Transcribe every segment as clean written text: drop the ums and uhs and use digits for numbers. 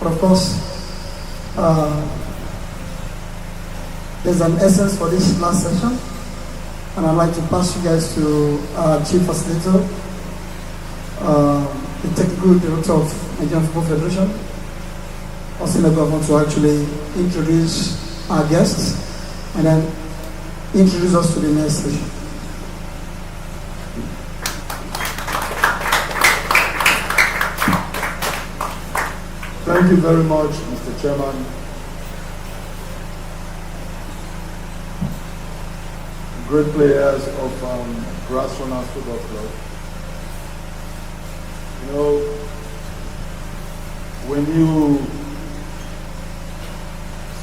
But of course, there's an essence for this last session, and I'd like to pass you guys to Chief Facilitator, the Technical Director of Nigerian Football Federation, Osina Government, to actually introduce our guests and then introduce us to the next session. Thank you very much, Mr. Chairman. Great players of Grassrunners Football Club. You know, when you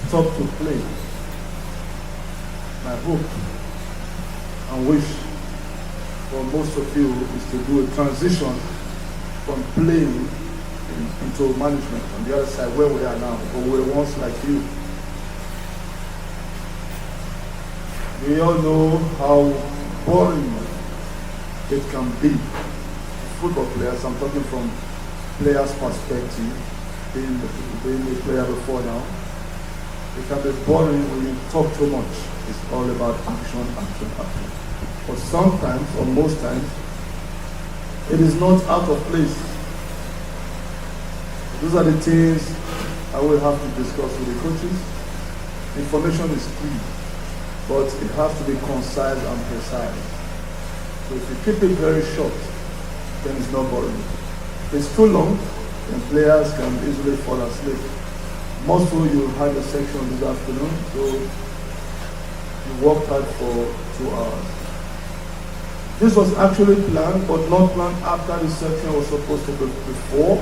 stop to play, my hope and wish for most of you is to do a transition from playing into management on the other side where we are now, but we were once like you. We all know how boring it can be. Football players, I'm talking from players' perspective, being a player before now. It can be boring when you talk too much. It's all about action, action, action. But sometimes, or most times, it is not out of place. Those are the things I will have to discuss with the coaches. Information is key, but it has to be concise and precise. So if you keep it very short, then it's not boring. If it's too long, then players can easily fall asleep. Most of you had a section this afternoon, so you worked hard for 2 hours. This was actually planned, but not planned after the section was supposed to be before.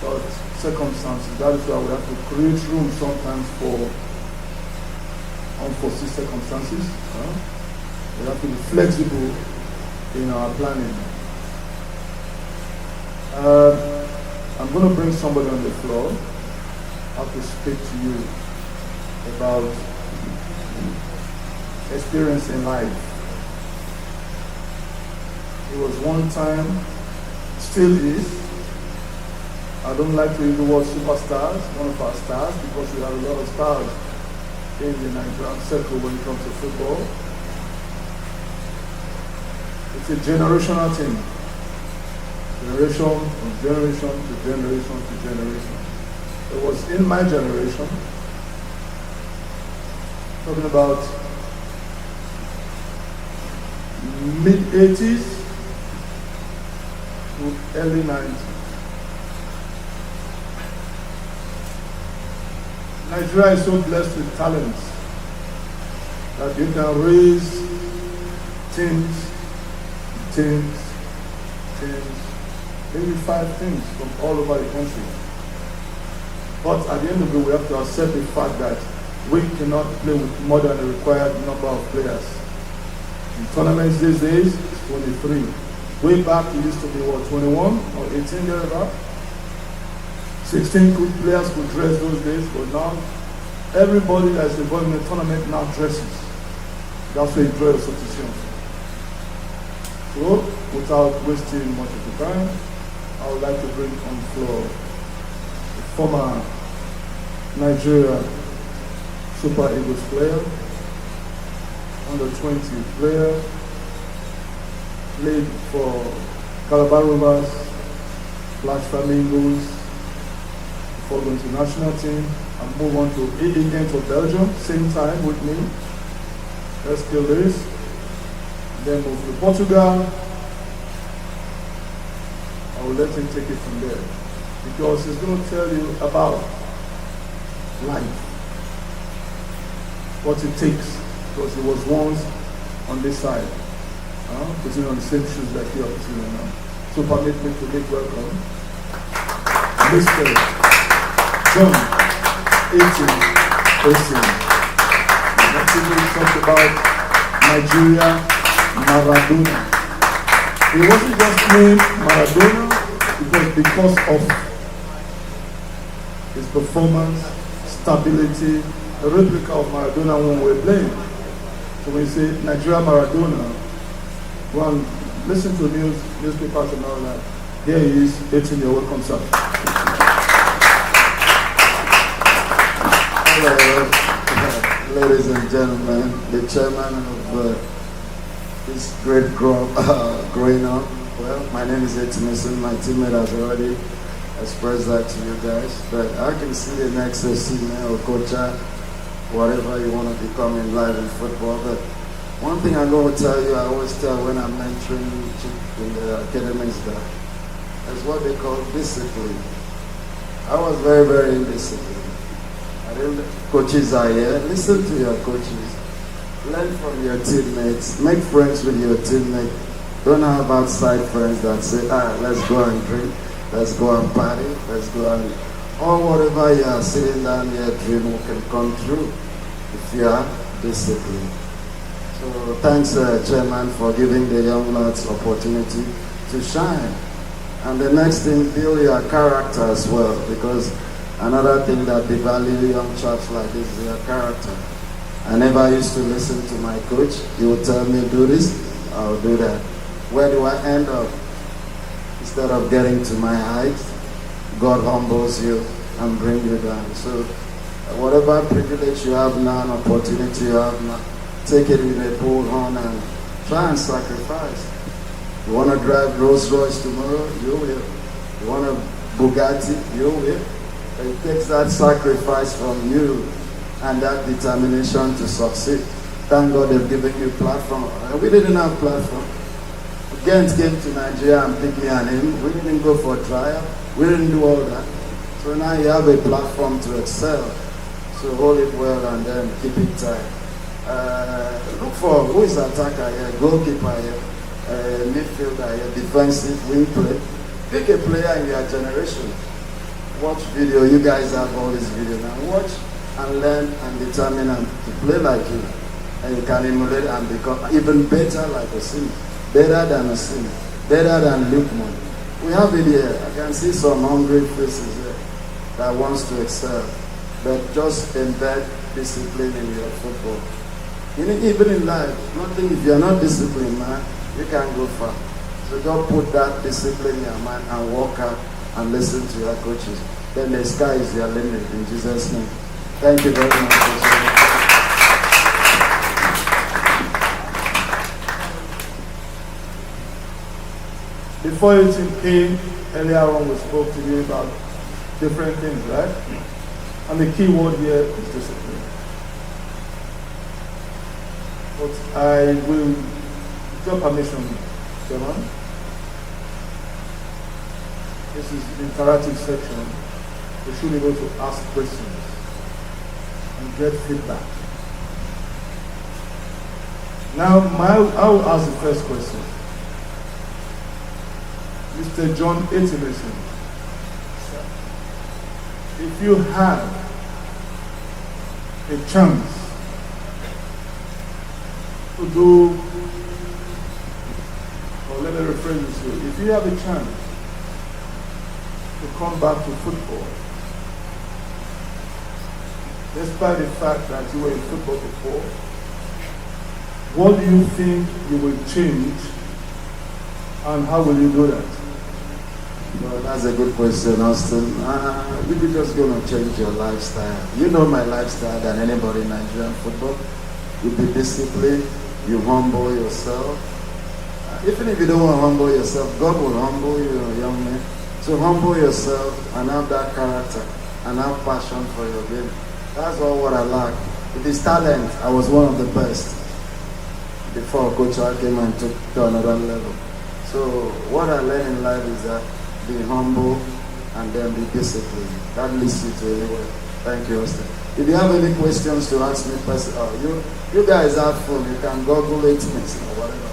But circumstances, that is why we have to create room sometimes for unforeseen circumstances. We have to be flexible in our planning. I'm going to bring somebody on the floor. I have to speak to you about experience in life. It was one time, still is. I don't like to use the word superstars, one of our stars, because we have a lot of stars in the Nigerian circle when it comes to football. It's a generational thing. Generation from generation to generation to generation. It was in my generation, talking about mid-80s to early 90s. Nigeria is so blessed with talents that you can raise teams, maybe 5 teams from all over the country. But at the end of the day, we have to accept the fact that we cannot play with more than the required number of players. In tournaments these days, it's 23. Way back, it used to be, 21 or 18 thereabout. 16 good players could dress those days, but now everybody that is involved in the tournament now dresses. That's why you draw a substitution. So, without wasting much of the time, I would like to bring on the floor a former Nigeria Super Eagles player, under 20 player, played for Calabar Rovers, Black Flamingos, for the international team, and move on to England or Belgium, same time with me. Let's kill this. Then move to Portugal. I will let him take it from there, because he's going to tell you about life, what it takes, because he was once on this side, putting on the same shoes like you are putting on now. So permit me to make welcome Mr. John 18 Osin. Next thing we talked about Nigeria Maradona. He wasn't just named Maradona, it was because of his performance, stability, a replica of Maradona when we were playing. So when you say Nigeria Maradona, go and listen to newspapers and all that. Here he is, 18 year welcome, sir. Hello, ladies and gentlemen, the chairman of this great group growing up. Well, my name is Enhancement. My teammate has already expressed that to you guys. But I can see the next senior or coach, whatever you want to become in life in football. But one thing I'm going to tell you, I always tell when I'm mentoring in the academics that that's what they call discipline. I was very, very indisciplined. Coaches are here. Listen to your coaches. Learn from your teammates. Make friends with your teammates. Don't have outside friends that say, let's go and drink, let's go and party, let's go and... Or whatever you are sitting down here dreaming can come true if you are disciplined. So thanks, Chairman, for giving the young lads opportunity to shine. And the next thing, build your character as well, because another thing that devalue young chaps like this is your character. I never used to listen to my coach. He would tell me, do this, I'll do that. Where do I end up? Instead of getting to my height, God humbles you and brings you down. So whatever privilege you have now, an opportunity you have now, take it with a bold hand and try and sacrifice. You want to drive Rolls Royce tomorrow? You will. You want a Bugatti? You will. It takes that sacrifice from you and that determination to succeed. Thank God they've given you a platform. We didn't have platform. Gent came to Nigeria and picked me and him. We didn't go for trial. We didn't do all that. So now you have a platform to excel. So hold it well and then keep it tight. Look for who is attacker here, goalkeeper here, midfielder here, defensive, wing play. Pick a player in your generation. Watch video. You guys have all this video now. Watch and learn and determine and to play like you. And you can emulate and become even better like a sim. Better than a sim. Better than Lukman. We have it here. I can see some hungry faces here that wants to excel. But just embed discipline in your football. Even in life, nothing, if you're not disciplined, man, you can't go far. So just put that discipline in your mind and work out and listen to your coaches. Then the sky is your limit in Jesus' name. Thank you very much. Before you came, earlier on we spoke to you about different things, right? And the key word here is discipline. But I will, with your permission, Chairman, this is the interactive section. We should be able to ask questions and get feedback. Now, I will ask the first question. Mr. John Etimeson, if you had a chance to do, or let me rephrase this way, if you have a chance to come back to football, despite the fact that you were in football before, what do you think you will change and how will you do that? Well, that's a good question, Austin. You're just going to change your lifestyle. You know my lifestyle than anybody in Nigerian football. You be disciplined, you humble yourself. Even if you don't want to humble yourself, God will humble you, young man. So humble yourself and have that character and have passion for your game. That's all what I like. It is talent. I was one of the best before Coach I came and took to another level. So what I learned in life is that be humble and then be disciplined. That leads you to anywhere. Thank you, Austin. If you have any questions to ask me, you guys have fun. You can Google it or whatever.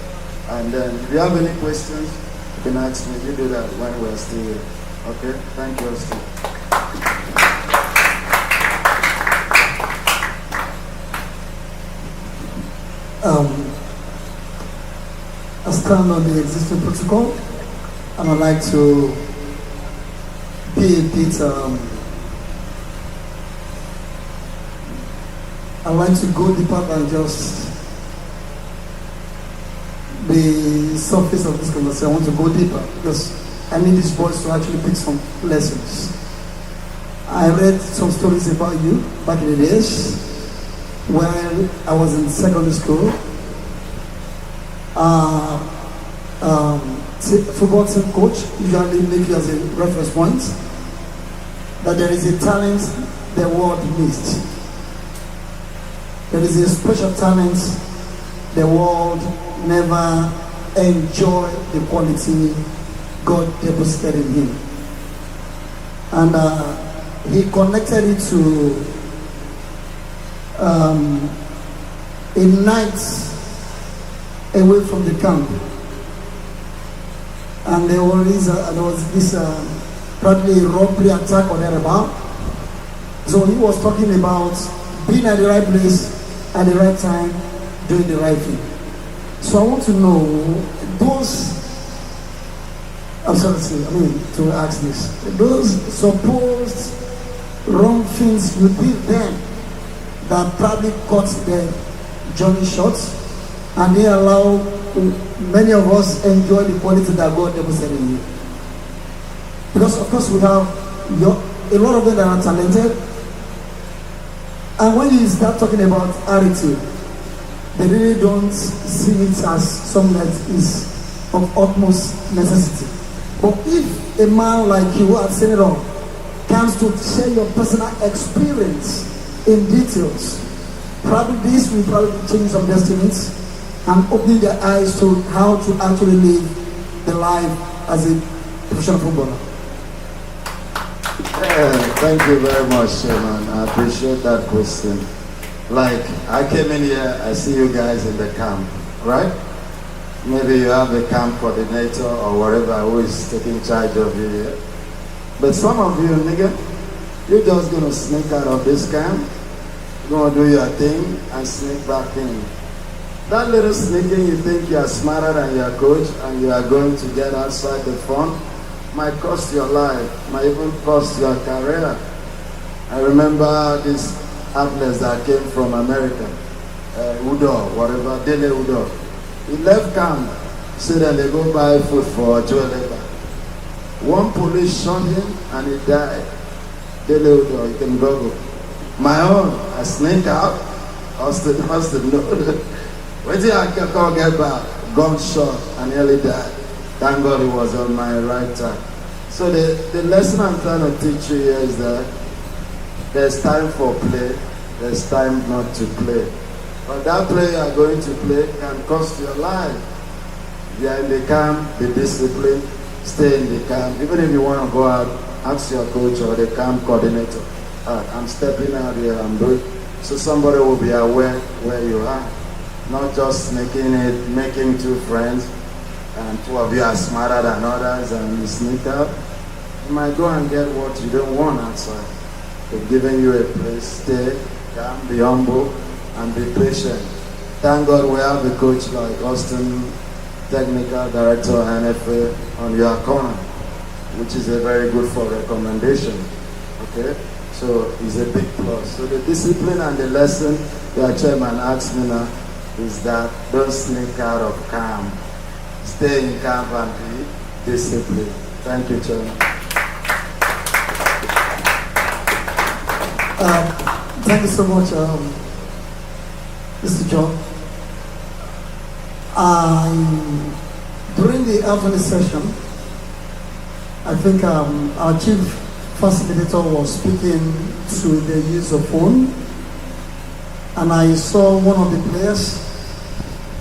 And then if you have any questions, you can ask me. You do that when we're still here. Okay? Thank you, Austin. I stand on the existing protocol, and I'd like to be a bit, I'd like to go deeper than just the surface of this conversation. I want to go deeper because I need these boys to actually pick some lessons. I read some stories about you back in the days when I was in secondary school. Football team coach usually make you as a reference point that there is a talent the world missed. There is a special talent the world never enjoyed the quality God deposited in him. And he connected it to a night away from the camp. And there was this probably robbery attack or thereabout. So he was talking about being at the right place at the right time, doing the right thing. So I want to know those, to ask this, those supposed wrong things you did then that probably cut the journey short and they allow many of us enjoy the quality that God deposited in you. Because of course we have a lot of them that are talented, and when you start talking about attitude, they really don't see it as something that is of utmost necessity. But if a man like you at Senator comes to share your personal experience in details, probably this will probably change some destinies and open their eyes to how to actually live the life as a professional footballer. Thank you very much, Chairman. I appreciate that question. Like, I came in here, I see you guys in the camp, right? Maybe you have a camp coordinator or whatever who is taking charge of you here. But some of you, nigga, you're just going to sneak out of this camp, you're going to do your thing and sneak back in. That little sneaking, you think you are smarter than your coach and you are going to get outside the fun, might cost your life, might even cost your career. I remember these athletes that came from America, Udo, whatever, Dele Udo. He left camp, said that they go buy food for Joe Leba. One police shot him and he died. Dele Udo, you can go. My own, I sneak out, Austin, no. When I can't get back, gunshot and nearly died. Thank God he was on my right side. So the lesson I'm trying to teach you here is that there's time for play, there's time not to play. But that play you are going to play can cost your life. You are in the camp, be disciplined, stay in the camp. Even if you want to go out, ask your coach or the camp coordinator, I'm stepping out here, I'm doing. So somebody will be aware where you are. Not just making it, making two friends, and two of you are smarter than others and you sneak out. You might go and get what you don't want outside. They're giving you a place, stay, calm, be humble, and be patient. Thank God we have a coach like Austin, Technical Director, NFA, on your corner, which is a very good for recommendation. Okay? So it's a big plus. So the discipline and the lesson that Chairman asked me now is that don't sneak out of camp. Stay in camp and be disciplined. Thank you, Chairman. Thank you so much, Mr. John. During the afternoon session, I think our chief facilitator was speaking to the use of phone, and I saw one of the players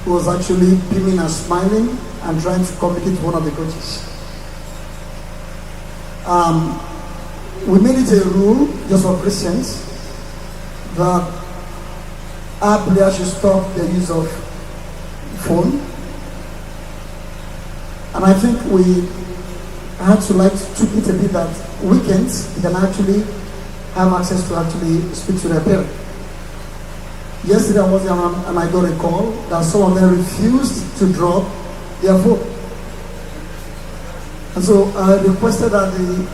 who was actually beaming and smiling and trying to communicate with one of the coaches. We made it a rule, just for Christians, that our players should stop the use of phone. And I think we had to tweak it a bit that weekends you can actually have access to actually speak to their parent. Yesterday I was there and I got a call that some of them refused to drop their phone. And so I requested that the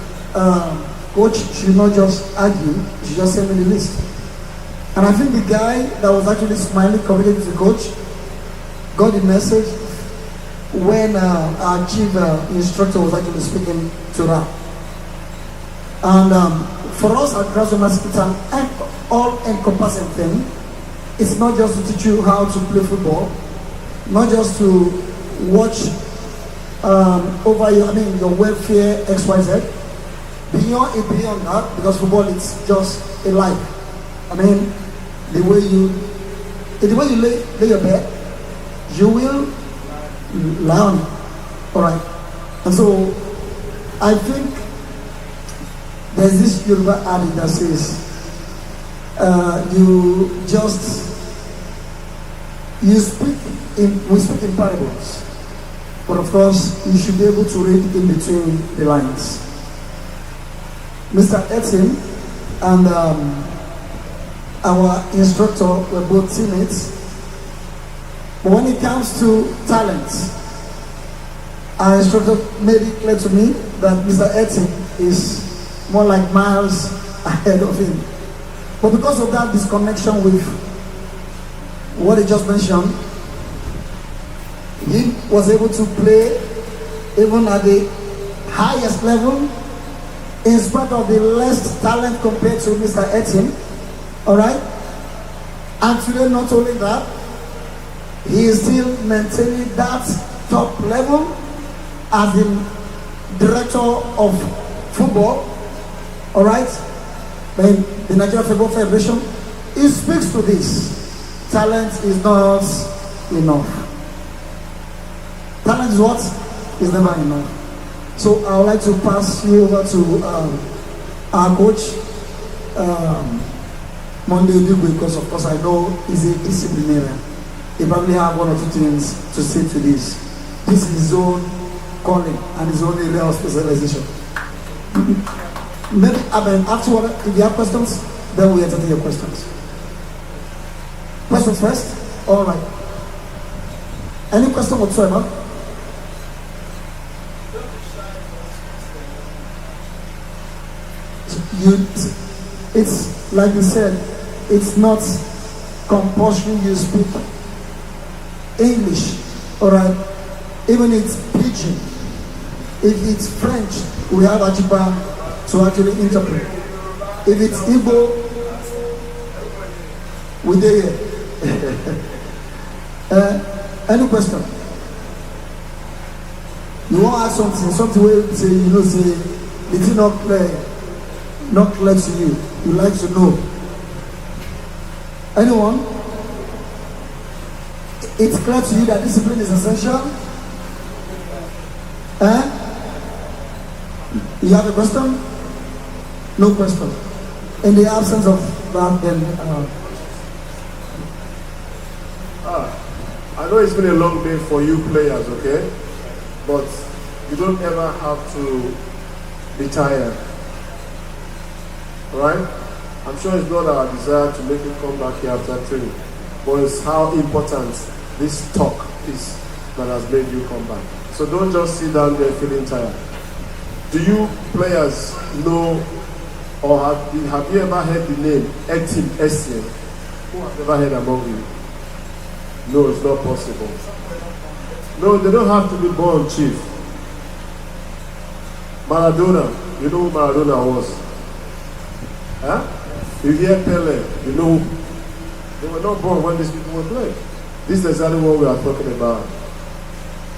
coach should not just argue, he should just send me the list. And I think the guy that was actually smiling, communicating with the coach, got the message when our chief instructor was actually speaking to them. And for us at Grassroots, it's an all-encompassing thing. It's not just to teach you how to play football, not just to watch over your welfare XYZ. Beyond that, because football is just a life. I mean, the way you lay your bed, you will lie on it. All right. And so, I think there's this Yoruba adage that says, we speak in parables, but of course, you should be able to read in between the lines. Mr. Etin and our instructor were both teammates. But when it comes to talent, our instructor made it clear to me that Mr. Etin is more like miles ahead of him. But because of that disconnection with what he just mentioned, he was able to play even at the highest level in spite of the less talent compared to Mr. Etin. All right? And today, not only that, he is still maintaining that top level as the director of football. All right? In the Nigerian Football Federation. It speaks to this. Talent is not enough. Talent is what? Is never enough. So I would like to pass you over to our coach, Monday Dugbe, because of course I know he's a disciplinarian. He probably have one or two things to say to this. This is his own calling and his own area of specialization. Maybe afterward, if you have questions, then we entertain your questions. Questions first? All right. Any question whatsoever? It's like you said, it's not compulsory you speak English, all right? Even it's pidgin. If it's French, we have Ajiba to actually interpret. If it's Igbo, we do it. Any question? You want to ask something where you say, the thing not clear to you. You like to know. Anyone? It's clear to you that discipline is essential? You have a question? No question. In the absence of that, then... I know it's been a long day for you players, okay? But you don't ever have to be tired. Right? I'm sure it's not our desire to make you come back here after training, but it's how important this talk is that has made you come back. So don't just sit down there feeling tired. Do you players know, or have you ever heard the name Etim Essien? Who has ever heard among you? No, it's not possible. No, they don't have to be born, Chief. Maradona, you know who Maradona was? Huh? You hear Pele, you know, they were not born when these people were playing. This is exactly what we are talking about.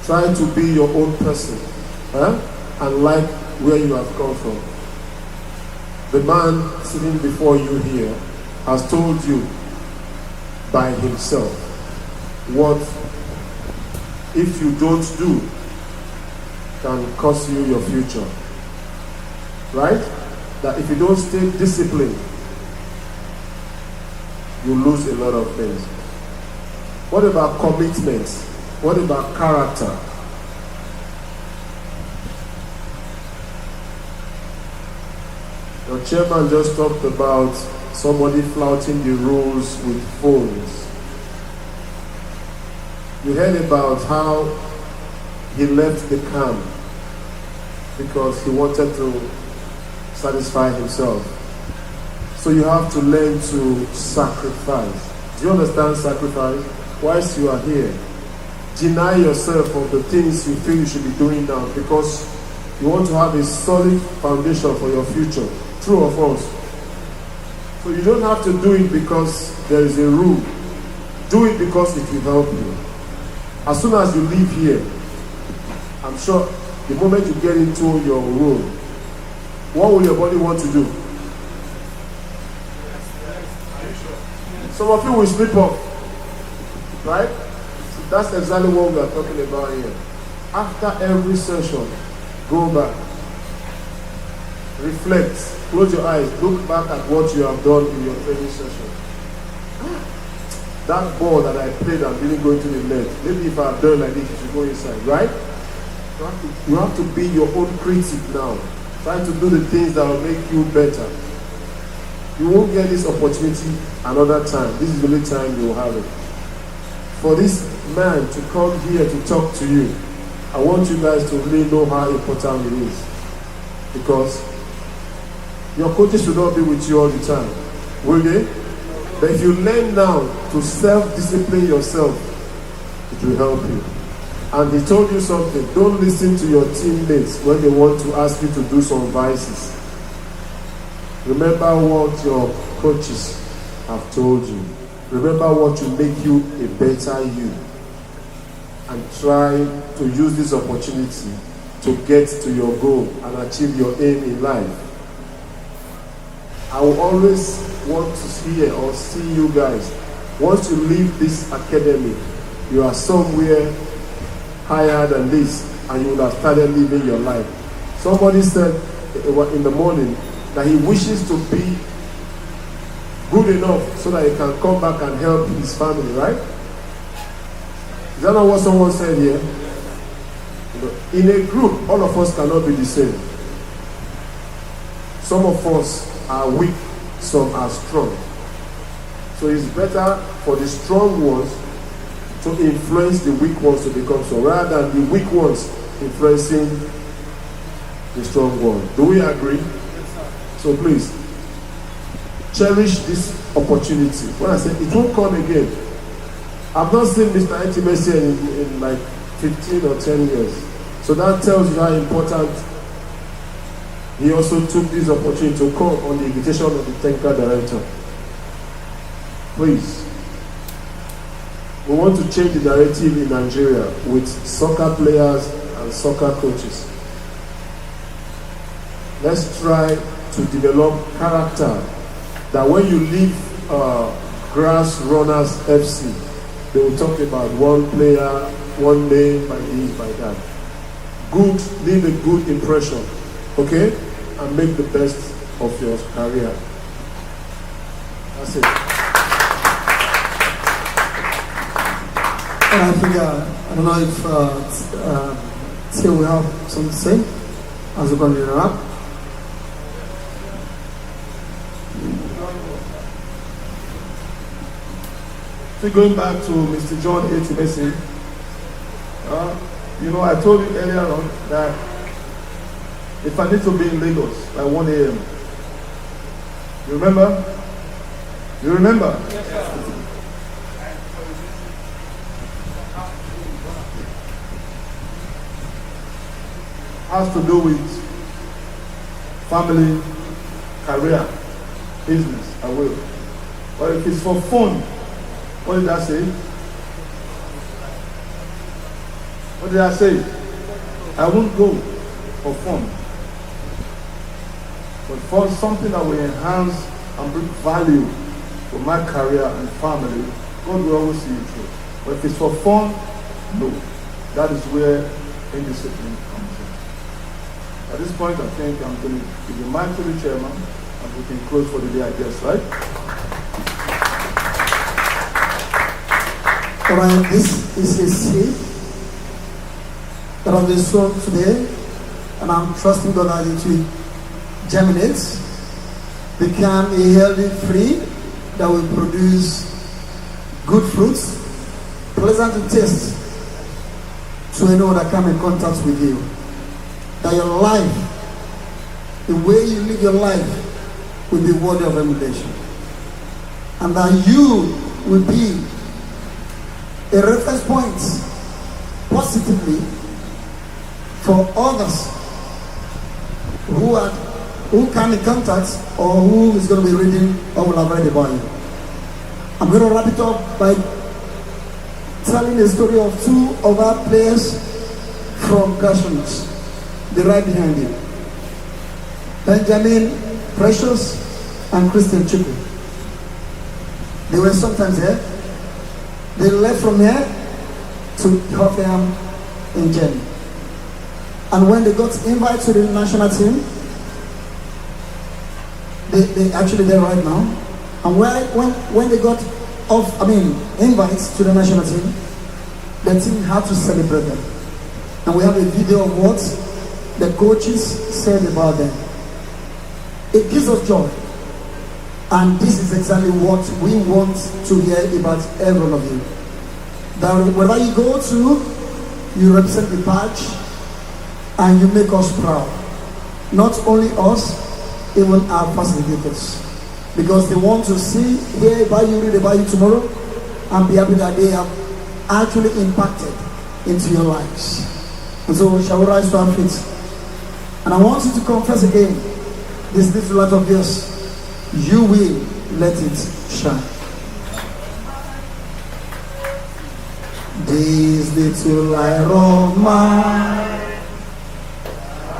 Try to be your own person, huh? And like where you have come from. The man sitting before you here has told you by himself what, if you don't do, can cost you your future. Right? That if you don't stay disciplined, you lose a lot of things. What about commitment? What about character? Your chairman just talked about somebody flouting the rules with phones. You heard about how he left the camp because he wanted to satisfy himself. So you have to learn to sacrifice. Do you understand sacrifice? Whilst you are here, deny yourself of the things you feel you should be doing now because You want to have a solid foundation for your future. True or false? So you don't have to do it because there is a rule. Do it because it will help you. As soon as you leave here, I'm sure the moment you get into your room, what will your body want to do? Some of you will sleep off. Right? That's exactly what we are talking about here. After every session, go back. Reflect. Close your eyes. Look back at what you have done in your training session. That ball that I played and didn't go into the net. Maybe if I had done like this, it should go inside, right? You have to be your own critic now. Try to do the things that will make you better. You won't get this opportunity another time. This is the only time you will have it. For this man to come here to talk to you, I want you guys to really know how important it is. Because your coaches should not be with you all the time. Will they? But if you learn now to self-discipline yourself, it will help you. And he told you something. Don't listen to your teammates when they want to ask you to do some vices. Remember what your coaches have told you. Remember what will make you a better you. And try to use this opportunity to get to your goal and achieve your aim in life. I will always want to hear or see you guys. Once you leave this academy, you are somewhere higher than this and you will have started living your life. Somebody said in the morning that he wishes to be good enough so that he can come back and help his family, right? Is that not what someone said here? In a group, all of us cannot be the same. Some of us are weak, some are strong. So it's better for the strong ones to influence the weak ones to become strong, rather than the weak ones influencing the strong one. Do we agree? So please, cherish this opportunity. When I say it won't come again, I've not seen Mr. Intimacy in like 15 or 10 years. So that tells you how important he also took this opportunity to come on the invitation of the technical director. Please. We want to change the narrative in Nigeria with soccer players and soccer coaches. Let's try to develop character that when you leave Grass Runners FC, they will talk about one player, one name, by this, by that. Good, leave a good impression, okay? And make the best of your career. That's it. And I think, I don't know if still we have something to say as we're going to wrap. So going back to Mr. John A. Timesi, I told you earlier on that if I need to be in Lagos by 1 a.m., you remember? You remember? Yes, sir. Has to do with family, career, business, I will. But if it's for fun, what did I say? What did I say? I won't go for fun. But for something that will enhance and bring value to my career and family, God will always see you through. But if it's for fun, no. That is where indiscipline comes in. At this point, I think I'm going to give the mic to the chairman and we can close for the day, I guess, right? All right, this is a seed that has been sown today, and I'm trusting God that it will germinate, become a healthy tree that will produce good fruits, pleasant to taste to anyone that come in contact with you. That your life, the way you live your life, will be worthy of emulation, and that you will be a reference point positively for others who came in contact or who is going to be reading or will have read about you. I'm going to wrap it up by telling the story of two of our players from grassroots. The right behind you. Benjamin Precious and Christian Chukwu. They were sometimes here. They left from here to Hoffenheim in Germany. And when they got invited to the national team, they actually there right now. And when they got invites to the national team, the team had to celebrate them. And we have a video of what the coaches said about them. It gives us joy. And this is exactly what we want to hear about every one of you. That wherever you go to, you represent the patch and you make us proud. Not only us, even our facilitators. Because they want to see, hear about you, read about you tomorrow, and be happy that they have actually impacted into your lives. And so shall we rise to our feet? And I want you to confess again, this little light of yours, you will let it shine. This little light of mine,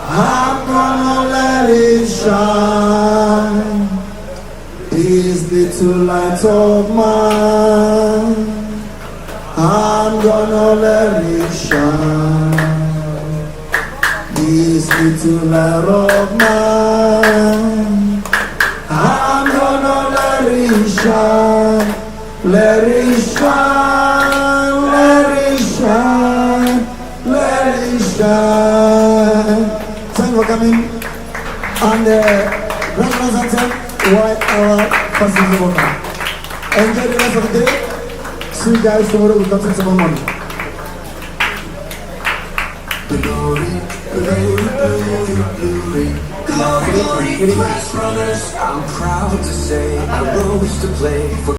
I'm gonna let it shine. This little light of mine, I'm gonna let it shine. This little light of mine, I'm gonna let it shine. Let it shine, let it shine, let it shine. Thank you for coming. And Grand Anthem, why our facility worker. Enjoy the rest of the day. See you guys tomorrow. We'll continue tomorrow morning. Glory, glory, glory, glory, glory, glory, runners. I'm proud to say I rose to play for